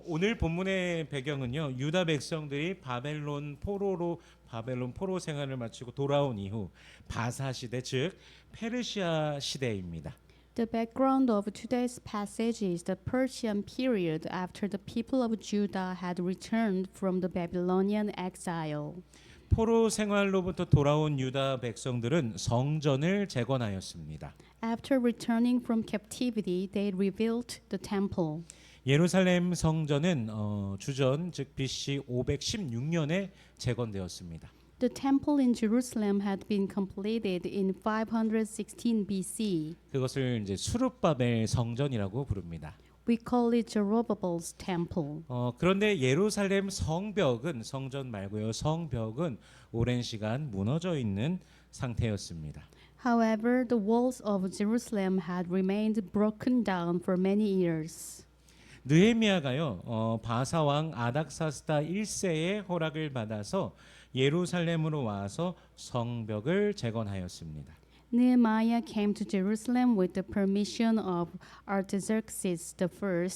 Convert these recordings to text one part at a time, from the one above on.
오늘 본문의 배경은요. 유다 백성들이 바벨론 포로 생활을 마치고 돌아온 이후 바사 시대 즉 페르시아 시대입니다. The background of today's passage is the Persian period after the people of Judah had returned from the Babylonian exile. 포로 생활로부터 돌아온 유다 백성들은 성전을 재건하였습니다. After returning from captivity, they rebuilt the temple. 예루살렘 성전은 주전 즉 BC 516년에 재건되었습니다. The temple in Jerusalem had been completed in 516 BC. 그것을 이제 수룹바벨 성전이라고 부릅니다. We call it Zerubbabel's temple. 그런데 예루살렘 성전 말고요. 성벽은 오랜 시간 무너져 있는 상태였습니다. However, the walls of Jerusalem had remained broken down for many years. 느헤미야가요. 바사 왕 아닥사스다 1세의 허락을 받아서 예루살렘으로 와서 성벽을 재건하였습니다. Nehemiah came to Jerusalem with the permission of Artaxerxes I,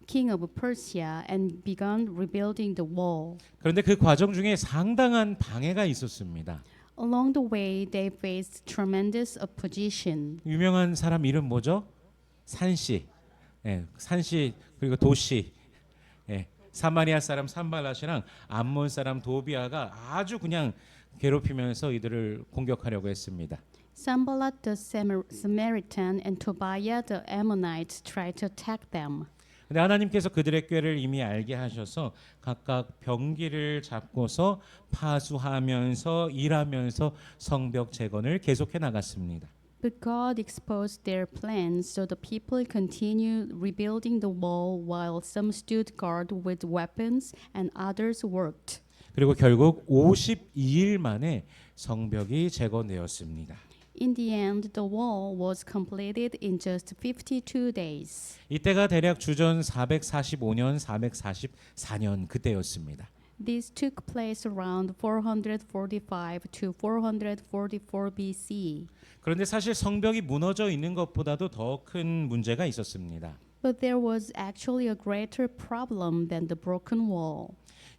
king of Persia, and began rebuilding the wall. 그런데 그 과정 중에 상당한 방해가 있었습니다. Along the way, they faced tremendous opposition. 유명한 사람 이름 뭐죠? 산시. 산시 그리고 도시. 사마리아 사람 산발랏이랑 암몬 사람 도비아가 아주 그냥 괴롭히면서 이들을 공격하려고 했습니다. Sanballat the Samaritan and Tobiah the Ammonite tried to attack them. 근데 하나님께서 그들의 꾀를 이미 알게 하셔서 각각 병기를 잡고서 파수하면서 일하면서 성벽 재건을 계속해 나갔습니다. But God exposed their plans, so the people continued rebuilding the wall while some stood guard with weapons and others worked. 그리고 결국 52일 만에 성벽이 재건되었습니다. In the end, the wall was completed in just 52 days. 이때가 대략 주전 445년, 444년 그때였습니다. This took place around 445 to 444 BC. 그런데 사실 성벽이 무너져 있는 것보다도 더 큰 문제가 있었습니다. But there was actually a greater problem than the broken wall.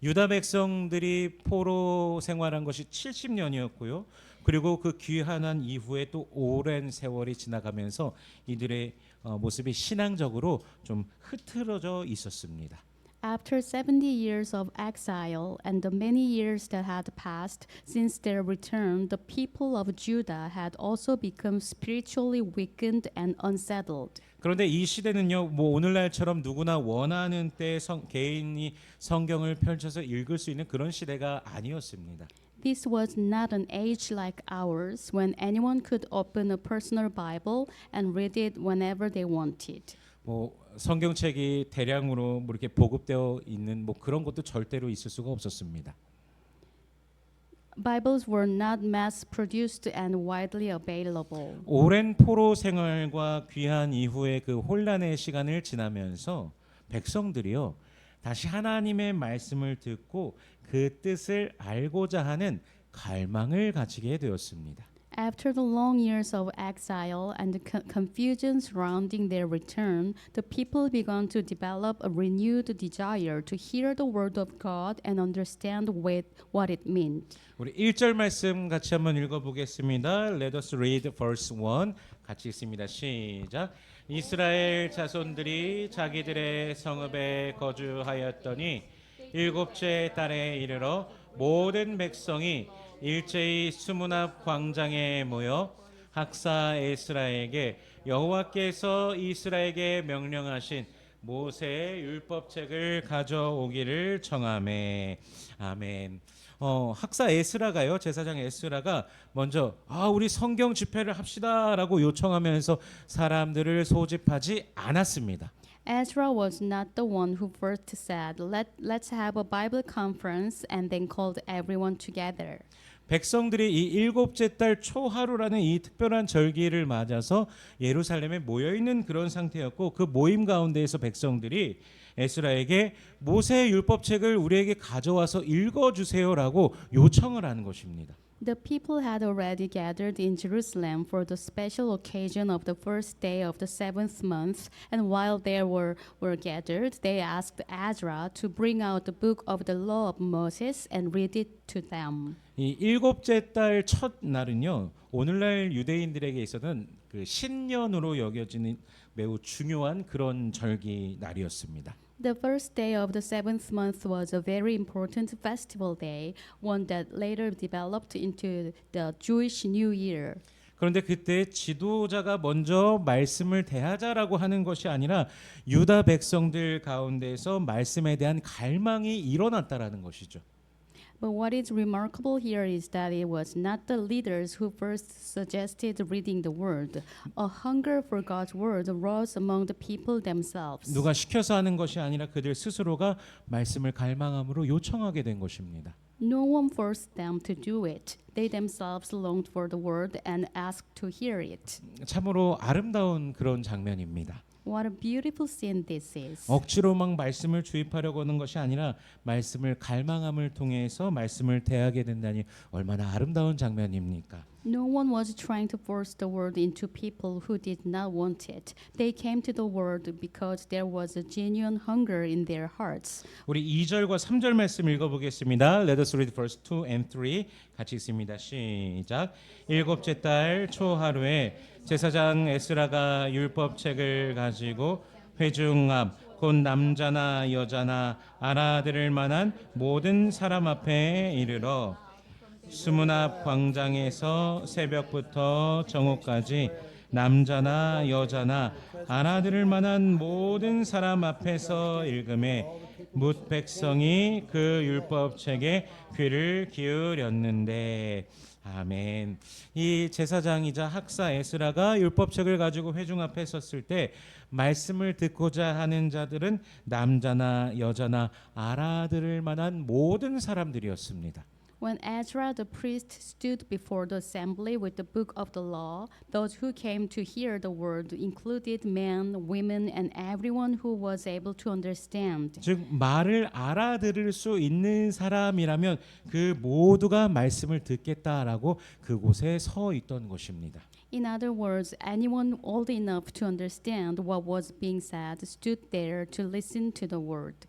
유다 백성들이 포로 생활한 것이 70년이었고요. 그리고 그 귀환한 이후에 또 오랜 세월이 지나가면서 이들의 모습이 신앙적으로 좀 흐트러져 있었습니다. After 70 years of exile and the many years that had passed since their return, the people of Judah had also become spiritually weakened and unsettled. 그런데 이 시대는요, 뭐 오늘날처럼 누구나 원하는 때 개인이 성경을 펼쳐서 읽을 수 있는 그런 시대가 아니었습니다. This was not an age like ours when anyone could open a personal Bible and read it whenever they wanted. 뭐 성경책이 대량으로 뭐 이렇게 보급되어 있는 뭐 그런 것도 절대로 있을 수가 없었습니다. Bibles were not mass produced and widely available. 오랜 포로 생활과 귀환 이후의 그 혼란의 시간을 지나면서 백성들이요 다시 하나님의 말씀을 듣고 그 뜻을 알고자 하는 갈망을 가지게 되었습니다. After the long years of exile and the confusion surrounding their return, the people began to develop a renewed desire to hear the word of God and understand what it meant. 우리 1절 말씀 같이 한번 읽어보겠습니다. Let us read verse 1. 같이 읽습니다. 시작. 이스라엘 자손들이 자기들의 성읍에 거주하였더니 일곱째 달에 이르러 모든 백성이 일제히 수문 앞 광장에 모여 학사 에스라에게 여호와께서 이스라엘에게 명령하신 모세의 율법책을 가져오기를 청하매. 아멘. 학사 에스라가요, 제사장 에스라가 먼저 우리 성경 집회를 합시다라고 요청하면서 사람들을 소집하지 않았습니다. Ezra was not the one who first said, let's have a Bible conference and then called everyone together. 백성들이 이 일곱째 달 초하루라는 이 특별한 절기를 맞아서 예루살렘에 모여 있는 그런 상태였고 그 모임 가운데에서 백성들이 에스라에게 모세의 율법책을 우리에게 가져와서 읽어주세요라고 요청을 하는 것입니다. The people had already gathered in Jerusalem for the special occasion of the first day of the seventh month, and while they were gathered, they asked Ezra to bring out the book of the law of Moses and read it to them. 이 일곱째 달 첫 날은요. 오늘날 유대인들에게 있어서는 그 신년으로 여겨지는 매우 중요한 그런 절기 날이었습니다. The first day of the seventh month was a very important festival day, one that later developed into the Jewish New Year. 그런데 그때 지도자가 먼저 말씀을 대하자라고 하는 것이 아니라 유다 백성들 가운데서 말씀에 대한 갈망이 일어났다라는 것이죠. But what is remarkable here is that it was not the leaders who first suggested reading the word. A hunger for God's word arose among the people themselves. 누가 시켜서 하는 것이 아니라 그들 스스로가 말씀을 갈망함으로 요청하게 된 것입니다. No one forced them to do it. They themselves longed for the word and asked to hear it. 참으로 아름다운 그런 장면입니다. What a beautiful scene this is. 억지로 막 말씀을 주입하려고 하는 것이 아니라 말씀을 갈망함을 통해서 말씀을 대하게 된다니 얼마나 아름다운 장면입니까? No one was trying to force the word into people who did not want it. They came to the word because there was a genuine hunger in their hearts. 우리 2절과 3절 말씀 읽어보겠습니다. Let us read verse 2 and 3 같이 읽습니다. 시작. 일곱째 달 초하루에 제사장 에스라가 율법책을 가지고 회중 앞 곧 남자나 여자나 알아들을 만한 모든 사람 앞에 이르러 수문 앞 광장에서 새벽부터 정오까지 남자나 여자나 알아들을 만한 모든 사람 앞에서 읽음에 뭇 백성이 그 율법책에 귀를 기울였는데 아멘. 이 제사장이자 학사 에스라가 율법책을 가지고 회중 앞에 섰을 때 말씀을 듣고자 하는 자들은 남자나 여자나 알아들을 만한 모든 사람들이었습니다. When Ezra the priest stood before the assembly with the book of the law, those who came to hear the word included men, women, and everyone who was able to understand. 즉 말을 알아들을 수 있는 사람이라면 그 모두가 말씀을 듣겠다라고 그곳에 서 있던 것입니다. In other words, anyone old enough to understand what was being said stood there to listen to the word.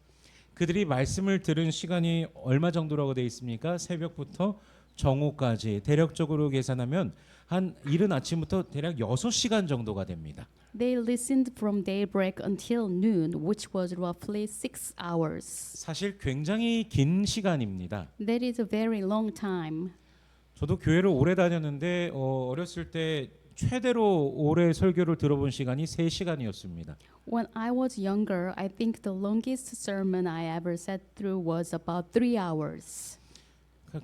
그들이 말씀을 들은 시간이 얼마 정도라고 되어 있습니까? 새벽부터 정오까지 대략적으로 계산하면 한 이른 아침부터 대략 6시간 정도가 됩니다. They listened from daybreak until noon, which was roughly 6 hours. 사실 굉장히 긴 시간입니다. That is a very long time. 저도 교회를 오래 다녔는데 어렸을 때 최대로 오래 설교를 들어본 시간이 3시간이었습니다. When I was younger, I think the longest sermon I ever sat through was about 3 hours.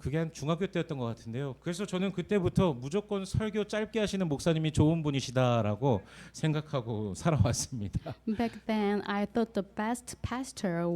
그게 한 중학교 때였던 것 같은데요. 그래서 저는 그때부터 무조건 설교 짧게 하시는 목사님이 좋은 분이시다라고 생각하고 살아왔습니다. Back then, I thought the best pastor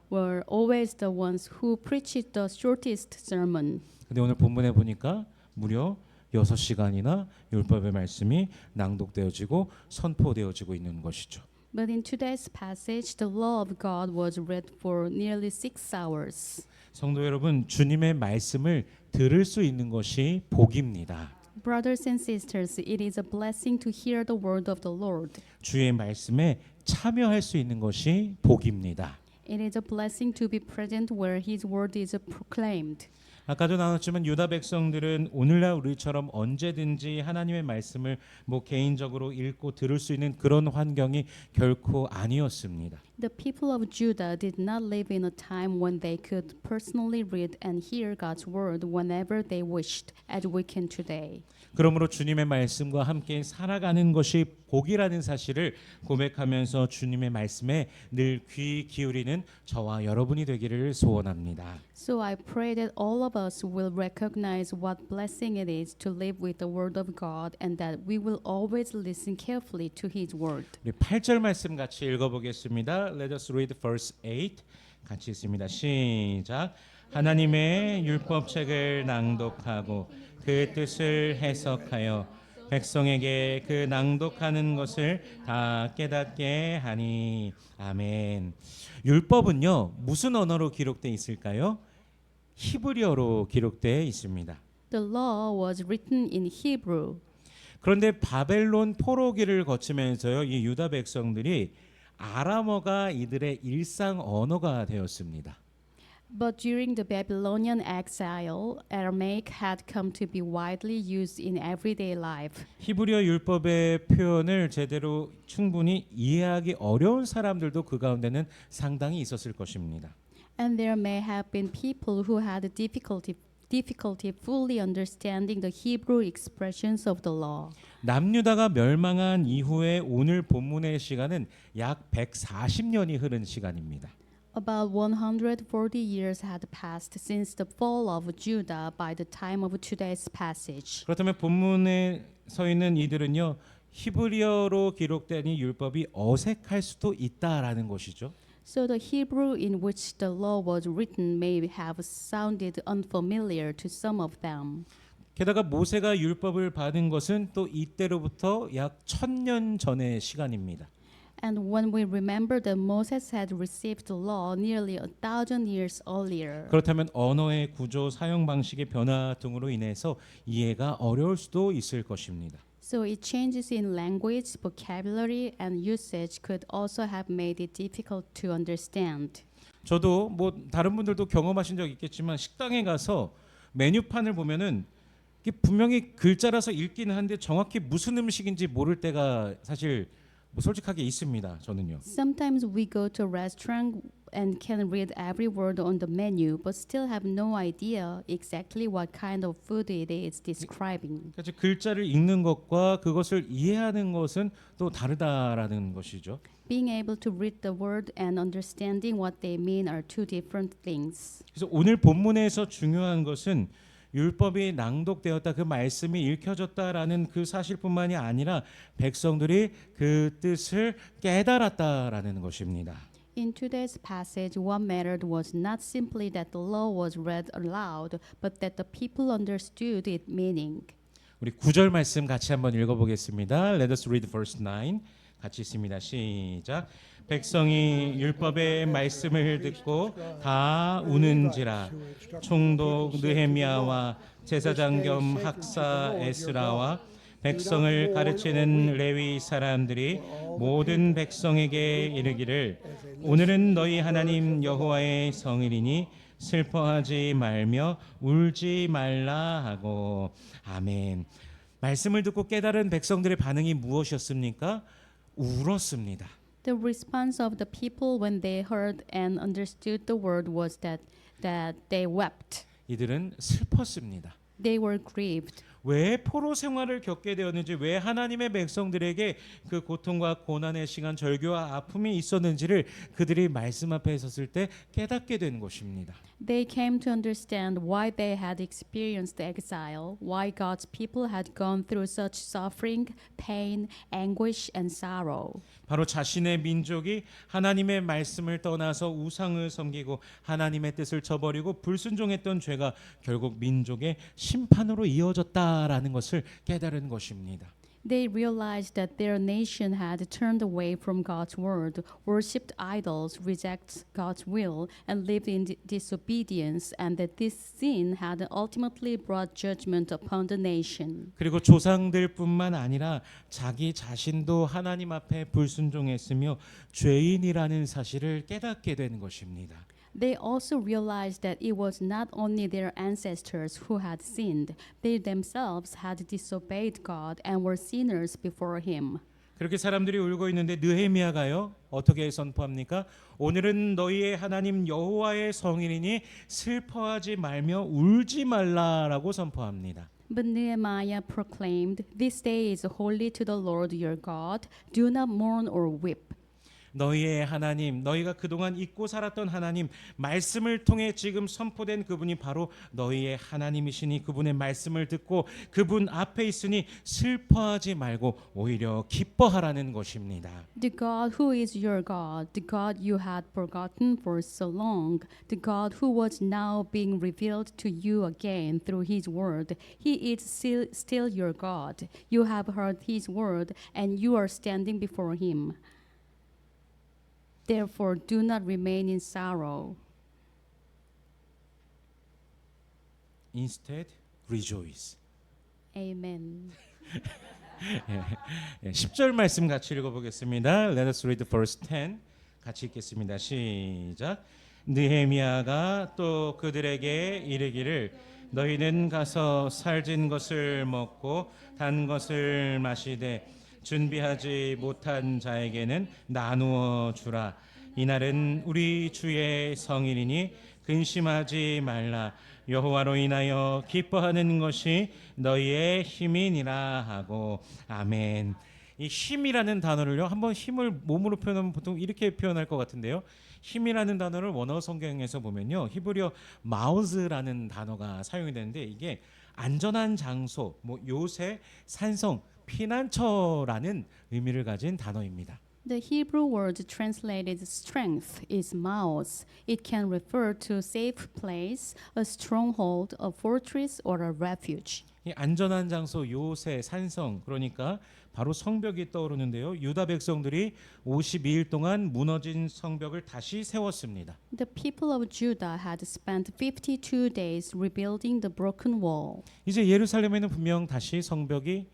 were always the ones who preached the shortest sermon. 근데 오늘 본문에 보니까 무려 6시간이나 율법의 말씀이 낭독되어지고 선포되어지고 있는 것이죠. But in today's passage, the law of God was read for nearly 6 hours. 성도 여러분, 주님의 말씀을 들을 수 있는 것이 복입니다. Brothers and sisters, it is a blessing to hear the word of the Lord. 주의 말씀에 참여할 수 있는 것이 복입니다. It is a blessing to be present where His word is proclaimed. 아까도 나눴지만 유다 백성들은 오늘날 우리처럼 언제든지 하나님의 말씀을 개인적으로 읽고 들을 수 있는 그런 환경이 결코 아니었습니다. The people of Judah did not live in a time when they could personally read and hear God's word whenever they wished, as we can today. 그러므로 주님의 말씀과 함께 살아가는 것이 복이라는 사실을 고백하면서 주님의 말씀에 늘 귀 기울이는 저와 여러분이 되기를 소원합니다. So I pray that all of us will recognize what blessing it is to live with the word of God and that we will always listen carefully to His word. 우리 8절 말씀 같이 읽어보겠습니다. Let us read verse 8. 같이 읽습니다. 시작. 하나님의 율법책을 낭독하고 그 뜻을 해석하여 백성에게 그 낭독하는 것을 다 깨닫게 하니 아멘. 율법은요 무슨 언어로 기록되어 있을까요? 히브리어로 기록되어 있습니다. The law was written in Hebrew. 그런데 바벨론 포로기를 거치면서요, 이 유다 백성들이 아람어가 이들의 일상 언어가 되었습니다. But during the Babylonian exile, Aramaic had come to be widely used in everyday life. 히브리어 율법의 표현을 제대로 충분히 이해하기 어려운 사람들도 그 가운데는 상당히 있었을 것입니다. And there may have been people who had difficulty fully understanding the Hebrew expressions of the law. 남유다가 멸망한 이후에 오늘 본문의 시간은 약 140년이 흐른 시간입니다. About 140 years had passed since the fall of Judah by the time of today's passage. 그렇다면 본문에 서 있는 이들은요, 히브리어로 기록된 이 율법이 어색할 수도 있다라는 것이죠. So the Hebrew in which the law was written may have sounded unfamiliar to some of them. 게다가 모세가 율법을 받은 것은 또 이때로부터 약 1000년 전의 시간입니다. And when we remember that Moses had received the law nearly 1,000 years earlier, 그렇다면 언어의 구조, 사용 방식의 변화 등으로 인해서 이해가 어려울 수도 있을 것입니다. so its changes in language, vocabulary, and usage could also have made it difficult to understand. 저도 뭐 다른 분들도 경험하신 적 있겠지만 식당에 가서 메뉴판을 보면은 이게 분명히 글자라서 읽기는 한데 정확히 무슨 음식인지 모를 때가 사실 뭐 솔직하게 있습니다. 저는요. Sometimes we go to a restaurant and can read every word on the menu, but still have no idea exactly what kind of food it is describing. 그러니까 글자를 읽는 것과 그것을 이해하는 것은 또 다르다라는 것이죠. Being able to read the word and understanding what they mean are two different things. 그래서 오늘 본문에서 중요한 것은 율법이 낭독되었다, 그 말씀이 읽혀졌다라는 그 사실뿐만이 아니라 백성들이 그 뜻을 깨달았다라는 것입니다. In today's passage, what mattered was not simply that the law was read aloud, but that the people understood its meaning. 우리 9절 말씀 같이 한번 읽어보겠습니다. Let us read verse 9. 같이 있습니다. 시작. 백성이 율법의 말씀을 듣고 다 우는지라. 총독 느헤미야와 제사장 겸 학사 에스라와 백성을 가르치는 레위 사람들이 모든 백성에게 이르기를 오늘은 너희 하나님 여호와의 성일이니 슬퍼하지 말며 울지 말라 하고. 아멘. 말씀을 듣고 깨달은 백성들의 반응이 무엇이었습니까? 울었습니다. The response of the people when they heard and understood the word was that they wept. 이들은 슬펐습니다. They were grieved. 왜 포로 생활을 겪게 되었는지, 왜 하나님의 백성들에게 그 고통과 고난의 시간, 절규와 아픔이 있었는지를 그들이 말씀 앞에 섰을 때 깨닫게 된 것입니다. They came to understand why they had experienced exile, why God's people had gone through such suffering, pain, anguish, and sorrow. 바로 자신의 민족이 하나님의 말씀을 떠나서 우상을 섬기고 하나님의 뜻을 저버리고 불순종했던 죄가 결국 민족의 심판으로 이어졌다라는 것을 깨달은 것입니다. They realized that their nation had turned away from God's word, worshipped idols, rejected God's will, and lived in disobedience, and that this sin had ultimately brought judgment upon the nation. 그리고 조상들뿐만 아니라 자기 자신도 하나님 앞에 불순종했으며 죄인이라는 사실을 깨닫게 된 것입니다. They also realized that it was not only their ancestors who had sinned, they themselves had disobeyed God and were sinners before Him. 그렇게 사람들이 울고 있는데 느헤미야가요 어떻게 선포합니까? 오늘은 너희의 하나님 여호와의 성일이니 슬퍼하지 말며 울지 말라라고 선포합니다. But Nehemiah proclaimed, "This day is holy to the Lord your God. Do not mourn or weep." 너희의 하나님, 너희가 그동안 잊고 살았던 하나님, 말씀을 통해 지금 선포된 그분이 바로 너희의 하나님이시니 그분의 말씀을 듣고 그분 앞에 있으니 슬퍼하지 말고 오히려 기뻐하라는 것입니다. The God who is your God, the God you had forgotten for so long, the God who was now being revealed to you again through His word, He is still your God. You have heard His word and you are standing before Him. Therefore, do not remain in sorrow. Instead, rejoice. Amen. 10절 말씀 같이 읽어보겠습니다. Let us read verse 10. 같이 읽겠습니다. 시작. 느헤미야가 또 그들에게 이르기를 너희는 가서 살진 것을 먹고 단 것을 마시되 준비하지 못한 자에게는 나누어 주라. 이날은 우리 주의 성일이니 근심하지 말라. 여호와로 인하여 기뻐하는 것이 너희의 힘이니라 하고. 아멘. 이 힘이라는 단어를요, 한번 힘을 몸으로 표현하면 보통 이렇게 표현할 것 같은데요. 힘이라는 단어를 원어 성경에서 보면요, 히브리어 마우즈라는 단어가 사용이 되는데 이게 안전한 장소, 뭐 요새, 산성, 피난처라는 의미를 가진 단어입니다. The Hebrew word translated strength is maos. It can refer to safe place, a stronghold, a fortress, or a refuge. 이 안전한 장소, 요새, 산성, 그러니까 바로 성벽이 떠오르는데요. 유다 백성들이 52일 동안 무너진 성벽을 다시 세웠습니다. The people of Judah had spent 52 days rebuilding the broken wall. 이제 예루살렘에는 분명 다시 성벽이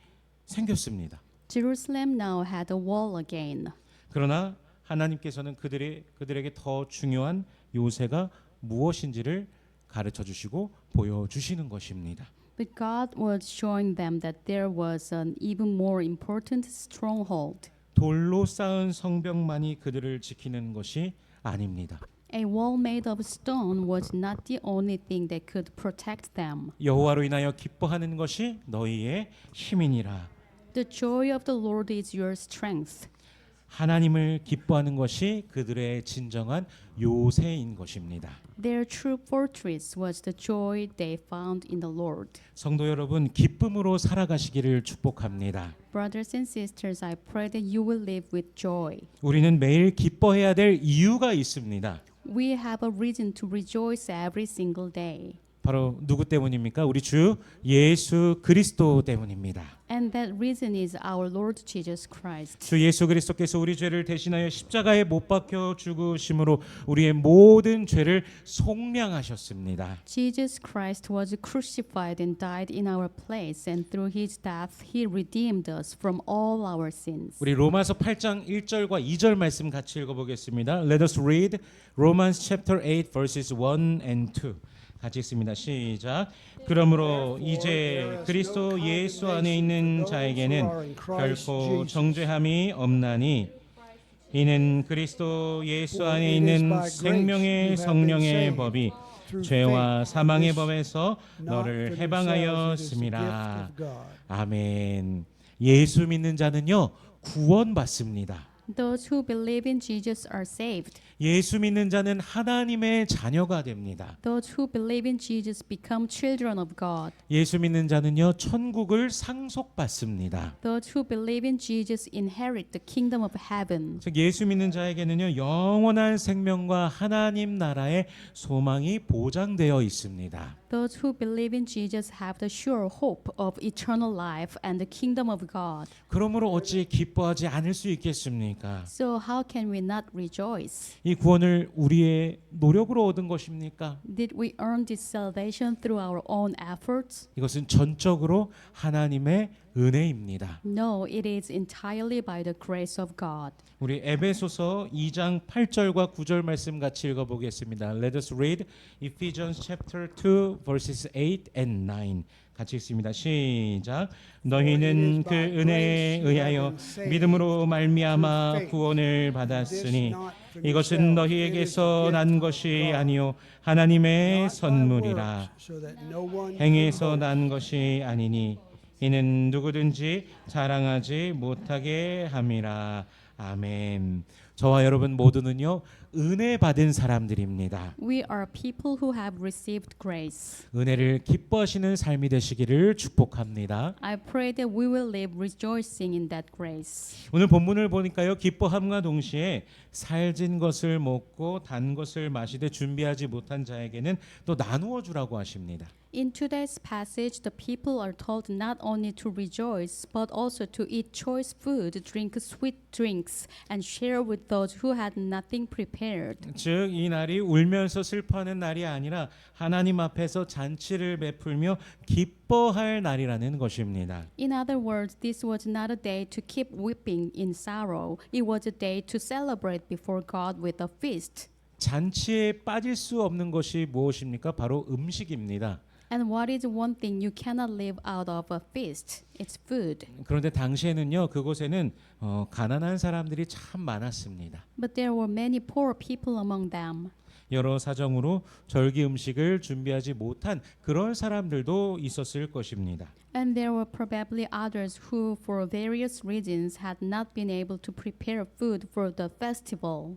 생겼습니다. Jerusalem now had a wall again. 그러나 하나님께서는 그들에게 더 중요한 요새가 무엇인지를 가르쳐 주시고 보여주시는 것입니다. But God was showing them that there was an even more important stronghold. 돌로 쌓은 성벽만이 그들을 지키는 것이 아닙니다. A wall made of stone was not the only thing that could protect them. 여호와로 인하여 기뻐하는 것이 너희의 힘이니라. The joy of the Lord is your strength. 하나님을 기뻐하는 것이 그들의 진정한 요새인 것입니다. Their true fortress was the joy they found in the Lord. 성도 여러분, 기쁨으로 살아가시기를 축복합니다. Brothers and sisters, I pray that you will live with joy. 우리는 매일 기뻐해야 될 이유가 있습니다. We have a reason to rejoice every single day. 바로 누구 때문입니까? 우리 주 예수 그리스도 때문입니다. And that reason is our Lord Jesus Christ. 주 예수 그리스도께서 우리 죄를 대신하여 십자가에 못 박혀 죽으심으로 우리의 모든 죄를 속량하셨습니다. Jesus Christ was crucified and died in our place, and through his death he redeemed us from all our sins. 우리 로마서 8장 1절과 2절 말씀 같이 읽어보겠습니다. Let us read Romans chapter 8 verses 1 and 2. 같이 읽습니다. 시작. 그러므로 이제 그리스도 예수 안에 있는 자에게는 결코 정죄함이 없나니 이는 그리스도 예수 안에 있는 생명의 성령의 법이 죄와 사망의 법에서 너를 해방하였음이라. 아멘. 예수 믿는 자는요, 구원받습니다. Those who believe in Jesus are saved. 예수 믿는 자는 하나님의 자녀가 됩니다. Those who believe in Jesus become children of God. 예수 믿는 자는요, 천국을 상속받습니다. Those who believe in Jesus inherit the kingdom of heaven. 즉 예수 믿는 자에게는요, 영원한 생명과 하나님 나라의 소망이 보장되어 있습니다. Those who believe in Jesus have the sure hope of eternal life and the kingdom of God. 그러므로 어찌 기뻐하지 않을 수 있겠습니까? So how can we not rejoice? 이 구원을 우리의 노력으로 얻은 것입니까? Did we earn this salvation through our own efforts? 이것은 전적으로 하나님의 은혜입니다. No, it is entirely by the grace of God. 우리 에베소서 2장 8절과 9절 말씀 같이 읽어보겠습니다. Let us read Ephesians chapter 2 verses 8 and 9. 같이 읽습니다. 시작. 너희는 그 은혜에 의하여 믿음으로 말미암아 구원을 받았으니 이것은 너희에게서 난 것이 아니요 하나님의 선물이라. 행위에서 난 것이 아니니 이는 누구든지 자랑하지 못하게 함이라. 아멘. 저와 여러분 모두는요, 은혜 받은 사람들입니다. We are people who have received grace. 은혜를 기뻐하시는 삶이 되시기를 축복합니다. I pray that we will live rejoicing in that grace. 오늘 본문을 보니까요, 기뻐함과 동시에 살진 것을 먹고 단 것을 마시되 준비하지 못한 자에게는 또 나누어 주라고 하십니다. In today's passage, the people are told not only to rejoice, but also to eat choice food, drink sweet drinks, and share with those who had nothing prepared prepared. 즉 이 날이 울면서 슬퍼하는 날이 아니라 하나님 앞에서 잔치를 베풀며 기뻐할 날이라는 것입니다. In other words, this was not a day to keep weeping in sorrow. It was a day to celebrate before God with a feast. 잔치에 빠질 수 없는 것이 무엇입니까? 바로 음식입니다. And what is one thing you cannot live out of a feast? It's food. 그런데 당시에는요, 그곳에는 가난한 사람들이 참 많았습니다. But there were many poor people among them. 여러 사정으로 절기 음식을 준비하지 못한 그런 사람들도 있었을 것입니다. And there were probably others who, for various reasons, had not been able to prepare food for the festival.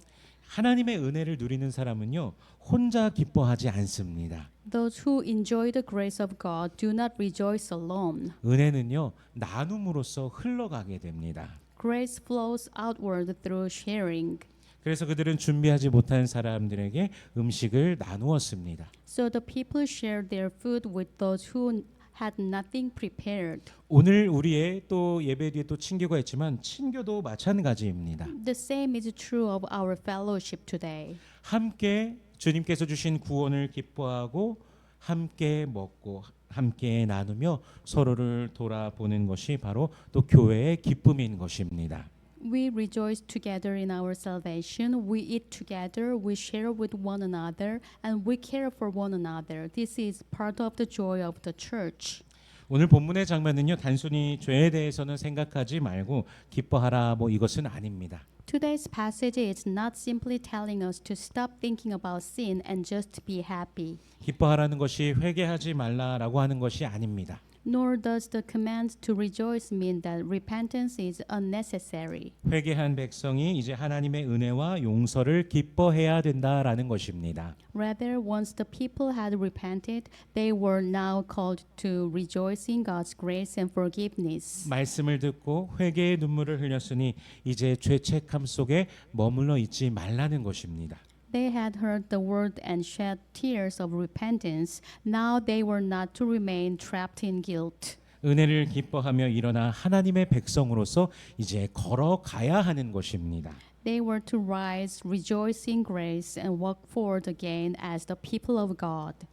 하나님의 은혜를 누리는 사람은요, 혼자 기뻐하지 않습니다. Those who enjoy the grace of God do not rejoice alone. 은혜는요, 나눔으로써 흘러가게 됩니다. Grace flows outward through sharing. 그래서 그들은 준비하지 못한 사람들에게 음식을 나누었습니다. So the people shared their food with those who had nothing prepared. 오늘 우리의 또 예배 뒤에 또 친교가 있지만 친교도 마찬가지입니다. The same is true of our fellowship today. 함께 주님께서 주신 구원을 기뻐하고 함께 먹고 함께 나누며 서로를 돌아보는 것이 바로 또 교회의 기쁨인 것입니다. We rejoice together in our salvation. We eat together. We share with one another, and we care for one another. This is part of the joy of the church. 오늘 본문의 장면은요, 단순히 죄에 대해서는 생각하지 말고 기뻐하라 뭐 이것은 아닙니다. Today's passage is not simply telling us to stop thinking about sin and just be happy. 기뻐하라는 것이 회개하지 말라라고 하는 것이 아닙니다. Nor does the command to rejoice mean that repentance is unnecessary. 회개한 백성이 이제 하나님의 은혜와 용서를 기뻐해야 된다라는 것입니다. Rather, once the people had repented, they were now called to rejoice in God's grace and forgiveness. 말씀을 듣고 회개의 눈물을 흘렸으니 이제 죄책함 속에 머물러 있지 말라는 것입니다. They had heard the word and shed tears of repentance. Now they were not to remain trapped in guilt. 은혜를 기뻐하며 일어나 하나님의 백성으로서 이제 걸어가야 하는 것입니다. They were to rise, rejoice in grace, and walk forward again as the people of God.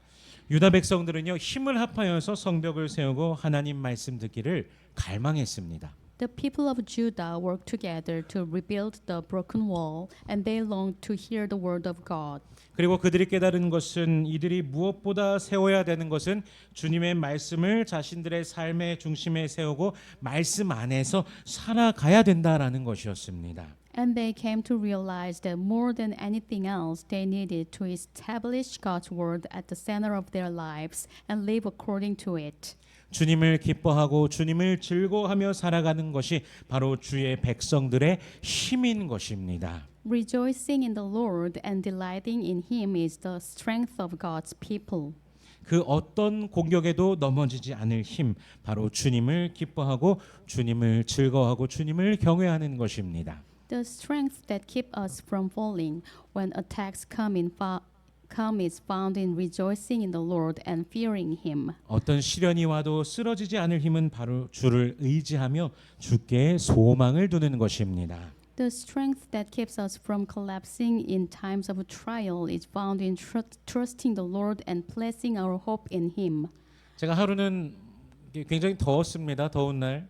유다 백성들은요, 힘을 합하여서 성벽을 세우고 하나님 말씀 듣기를 갈망했습니다. The people of Judah worked together to rebuild the broken wall, and they longed to hear the word of God. 그리고 그들이 깨달은 것은 이들이 무엇보다 세워야 되는 것은 주님의 말씀을 자신들의 삶의 중심에 세우고 말씀 안에서 살아가야 된다라는 것이었습니다. And they came to realize that more than anything else, they needed to establish God's word at the center of their lives and live according to it. 주님을 기뻐하고 주님을 즐거워하며 살아가는 것이 바로 주의 백성들의 힘인 것입니다. Rejoicing in the Lord and delighting in Him is the strength of God's people. 그 어떤 공격에도 넘어지지 않을 힘, 바로 주님을 기뻐하고 주님을 즐거워하고 주님을 경외하는 것입니다. The strength that keeps us from falling when attacks come is found in rejoicing in the Lord and fearing Him. 어떤 시련이 와도 쓰러지지 않을 힘은 바로 주를 의지하며 주께 소망을 두는 것입니다. The strength that keeps us from collapsing in times of trial is found in trusting the Lord and placing our hope in Him. 제가 하루는 굉장히 더웠습니다. 더운 날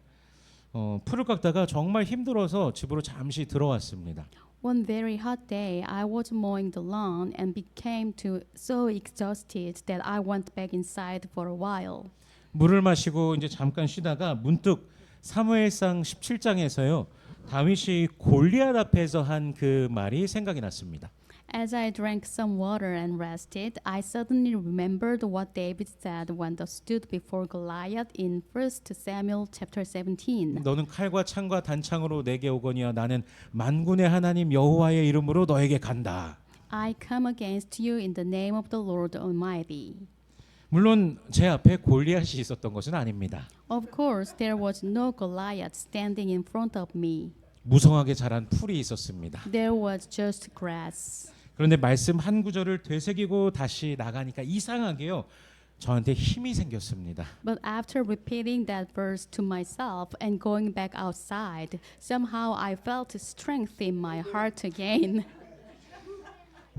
풀을 깎다가 정말 힘들어서 집으로 잠시 들어왔습니다. One very hot day, I was mowing the lawn and became so exhausted that I went back inside for a while. 물을 마시고 이제 잠깐 쉬다가 문득 사무엘상 17장에서요. 다윗이 골리앗 앞에서 한 그 말이 생각이 났습니다. As I drank some water and rested, I suddenly remembered what David said when he stood before Goliath in 1 Samuel chapter 17. 너는 칼과 창과 단창으로 내게 오거니와 나는 만군의 하나님 여호와의 이름으로 너에게 간다. I come against you in the name of the Lord Almighty. 물론 제 앞에 골리앗이 있었던 것은 아닙니다. Of course, there was no Goliath standing in front of me. 무성하게 자란 풀이 있었습니다. There was just grass. 그런데 말씀 한 구절을 되새기고 다시 나가니까 이상하게요. 저한테 힘이 생겼습니다. But after repeating that verse to myself and going back outside, somehow I felt strength in my heart again.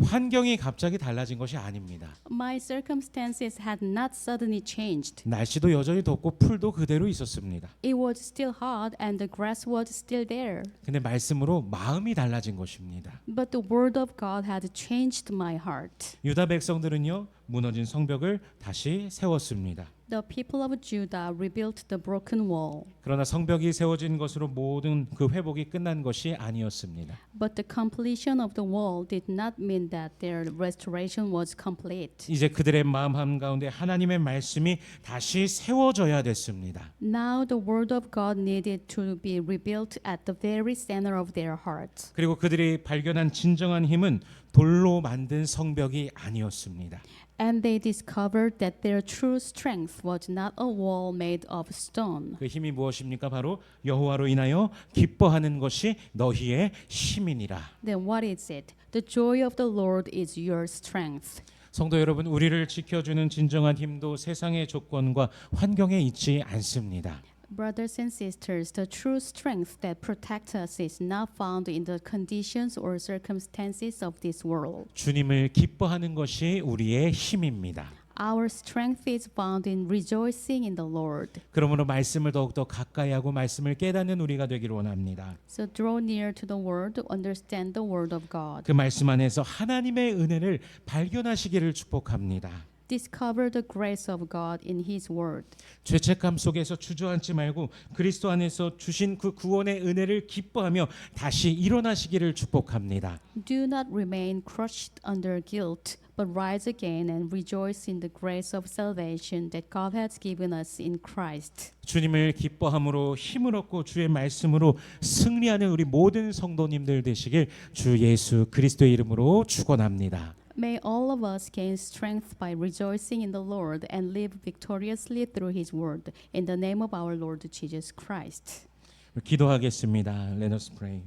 환경이 갑자기 달라진 것이 아닙니다. My circumstances had not suddenly changed. 날씨도 여전히 덥고 풀도 그대로 있었습니다. It was still hot and the grass was still there. 근데 말씀으로 마음이 달라진 것입니다. But the word of God had changed my heart. 유다 백성들은요, 무너진 성벽을 다시 세웠습니다. The people of Judah rebuilt the broken wall. 그러나 성벽이 세워진 것으로 모든 그 회복이 끝난 것이 아니었습니다. But the completion of the wall did not mean that their restoration was complete. 이제 그들의 마음 한가운데 하나님의 말씀이 다시 세워져야 됐습니다. Now the word of God needed to be rebuilt at the very center of their hearts. 그리고 그들이 발견한 진정한 힘은 돌로 만든 성벽이 아니었습니다. And they discovered that their true strength was not a wall made of stone. 그 힘이 무엇입니까? 바로 여호와로 인하여 기뻐하는 것이 너희의 힘이니라. Then what is it? The joy of the Lord is your strength. 성도 여러분, 우리를 지켜주는 진정한 힘도 세상의 조건과 환경에 있지 않습니다. Brothers and sisters, the true strength that protects us is not found in the conditions or circumstances of this world. 주님을 기뻐하는 것이 우리의 힘입니다. Our strength is found in rejoicing in the Lord. 그러므로 말씀을 더욱더 가까이 하고 말씀을 깨닫는 우리가 되기를 원합니다. So draw near to the word, understand the word of God. 그 말씀 안에서 하나님의 은혜를 발견하시기를 축복합니다. Discover the grace of God in His word. 죄책감 속에서 주저앉지 말고 그리스도 안에서 주신 그 구원의 은혜를 기뻐하며 다시 일어나시기를 축복합니다. Do not remain crushed under guilt, but rise again and rejoice in the grace of salvation that God has given us in Christ. 주님을 기뻐함으로 힘을 얻고 주의 말씀으로 승리하는 우리 모든 성도님들 되시길 주 예수 그리스도의 이름으로 축원합니다. May all of us gain strength by rejoicing in the Lord and live victoriously through His word. In the name of our Lord Jesus Christ. 기도하겠습니다. Let us pray.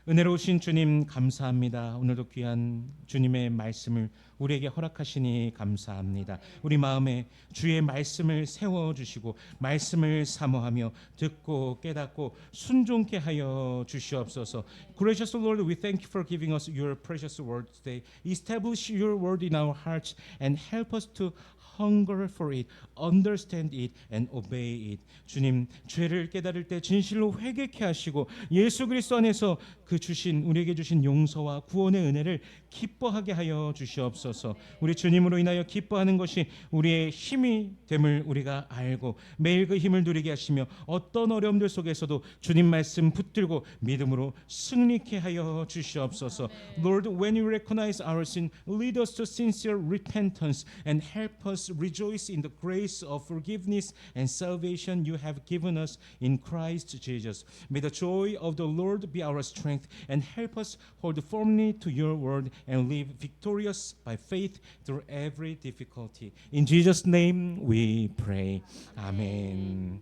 은혜로우신 주님 감사합니다. 오늘도 귀한 주님의 말씀을 우리에게 허락하시니 감사합니다. 우리 마음에 주의 말씀을 세워주시고 말씀을 사모하며 듣고 깨닫고 순종케 하여 주시옵소서. Gracious Lord, we thank you for giving us your precious word today. Establish your word in our hearts and help us to hunger for it, understand it, and obey it. 주님, 죄를 깨달을 때 진실로 회개케 하시고 예수 그리스도 안에서 그 주신 우리에게 주신 용서와 구원의 은혜를 기뻐하게 하여 주시옵소서. 우리 주님으로 인하여 기뻐하는 것이 우리의 힘이 됨을 우리가 알고 매일 그 힘을 누리게 하시며 어떤 어려움들 속에서도 주님 말씀 붙들고 믿음으로 승리케 하여 주시옵소서. Lord, when you recognize our sin, lead us to sincere repentance and help us rejoice in the grace of forgiveness and salvation you have given us in Christ Jesus. May the joy of the Lord be our strength and help us hold firmly to your word and live victorious by faith through every difficulty. In Jesus' name we pray. Amen.